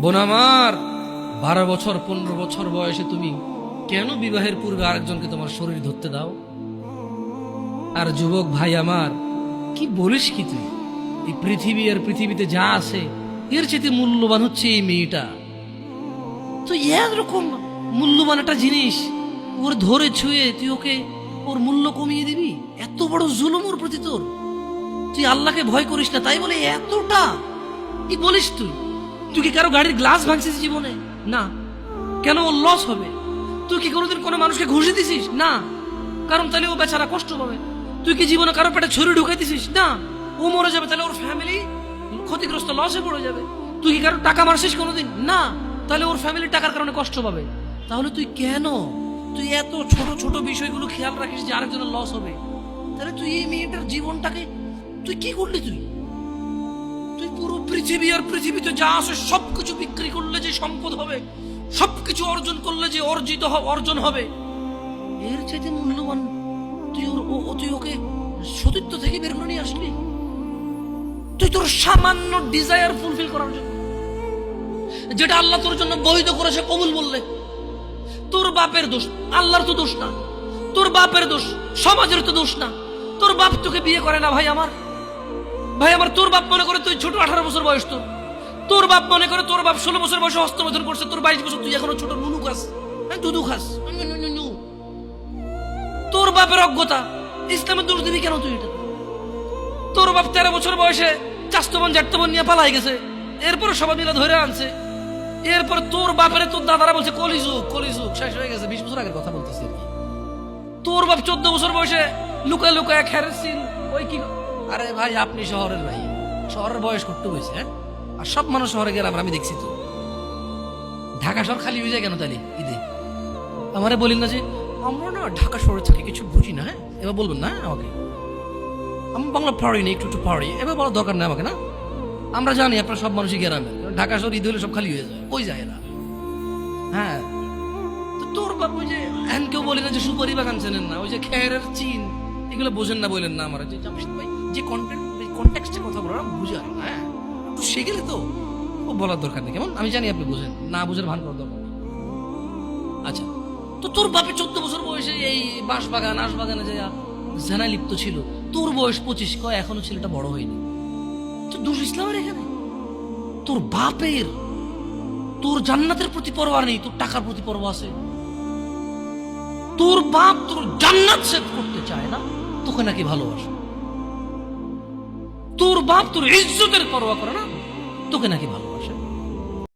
বোন আমার, 12 বছর 15 বছর বয়সে তুমি কেন বিবাহের পূর্বে আরেকজনকে তোমার শরীর ধরতে দাও? আর যুবক ভাই আমার, কি বলিস কি তুই? এই পৃথিবী আর পৃথিবীতে যা আছে এর চেয়ে মূল্যবান হচ্ছে এই মেয়েটা। তো এরকম মূল্যবান একটা জিনিস ওর ধরে ছুঁয়ে তুই ওকে ওর মূল্য কমিয়ে দিবি? এত বড় জুলুম ওর প্রতি তোর! তুই আল্লাহকে ভয় করিস না তাই বলে এতটা কি বলিস তুই? তুই কি কারো গাড়ির গ্লাস ভাঙছিস জীবনে? না। কেন? ওর লস হবে। তুই কি কোনোদিন কোনো মানুষকে ঘুষি দিছিস? না। কারণ তাহলে ও বেচারা কষ্ট পাবে। তুই কি জীবনে কারো পেটে ছুরি ঢুকাই দিছিস? না। ও মরে যাবে, তাহলে ওর ফ্যামিলি ক্ষতিগ্রস্ত, লসে পড়ে যাবে। তুই কি কারো টাকা মারছিস কোনোদিন? না। তাহলে ওর ফ্যামিলি টাকার কারণে কষ্ট পাবে। তাহলে তুই কেন তুই এত ছোট ছোট বিষয়গুলো খেয়াল রাখিস যে আরেকজনের লস হবে? তাহলে তুই এই মেয়েটার জীবনটাকে তুই কি করলি? তুই পুরো পৃথিবী আর পৃথিবীতে যা আছে সবকিছু বিক্রি করলে যে সম্পদ হবে, সবকিছু অর্জন করলে যে অর্জন হবে, এর চাইতে মূল্যবান তুই ওকে সতীত্ব থেকে বের করে নিয়ে আসলি? তুই তোর সামান্য ডিজায়ার ফুলফিল করার জন্য, যেটা আল্লাহ তোর জন্য বৈধ করেছে, কবুল বললে তোর বাপের দোষ, আল্লাহর তো দোষ না। তোর বাপের দোষ, সমাজের তো দোষ না। তোর বাপ তোকে বিয়ে করে না ভাই আমার। তোর বাপ মনে করে তুই ছোট, 18 বছর বয়স তোর বাপ মনে করে তোর বাপ 16 বছর বয়সে হস্তমৈথুন করছে, তোর 22 বছর, তুই এখনো ছোট নুনু খাস, দুধু খাস। তোর বাপের অজ্ঞতা, ইসলামের দোষ দিবি কেন তুই এটা? তোর বাপ 13 বছর বয়সে চাস্তবন জাটতবন নিয়ে পালাই গেছে, এরপরে সবাই মিলে ধরে আনছে। এরপর তোর বাপের তোর দাদারা বলছে কলিযুগ শেষ হয়ে গেছে। 20 বছর আগের কথা বলতেছি। তোর বাপ 14 বছর বয়সে লুকায় লুকায় খেরসিন ওই কি। আরে ভাই, আপনি শহরের ভাই, শহরের বয়স করতে হয়েছে। হ্যাঁ, আর সব মানুষ শহরে গেলাম, আমি দেখছি তো। ঢাকা শহর খালি হয়ে যায় কেন তাহলে ঈদে? আমারে বলিন না যে আমরা না ঢাকা শহরে থাকি, কিছু বুঝি না। হ্যাঁ, এবার বলবেন না আমাকে, আমি বাংলা পারি না, একটু পারি, এবার বলার দরকার নেই আমাকে। না, আমরা জানি আপনার সব মানুষই গ্রামের, ঢাকা শহর ঈদ হলে সব খালি হয়ে যায়, ওই যায় না। হ্যাঁ, তো তোর বাপ ওই যে এখন কেউ বলি না যে সুপারি বাগান চেনেন না, ওই যে খেরের চিন, এগুলো বোঝেন না, বলেন না আমার যে জামশেদ ভাই যে কন্টেক্সটে কথা বলার বুঝে। হ্যাঁ, একটু শিখলে তো ও বলার দরকার নেই, কেমন? আমি জানি আপনি বুঝেন না, বুঝের ভান করার দরকার নেই। আচ্ছা, তো তোর বাপে 14 বছর বয়সে এই বাঁশবাগান আশবাগানে যা জেনায় লিপ্ত ছিল, তোর বয়স 25, কয় এখনো ছেলেটা বড় হয়নি। তো দোষ ইসলামের এখানে? তোর বাপের, তোর জান্নাতের প্রতি পরোয়া নেই, তোর টাকার প্রতি পরোয়া আছে। তোর বাপ তোর জান্নাত সেভ করতে চায় না, তোকে নাকি ভালোবাসে। তোর বাপ তোর ইজ্জতের পরোয়া করে না, তোকে নাকি ভালো।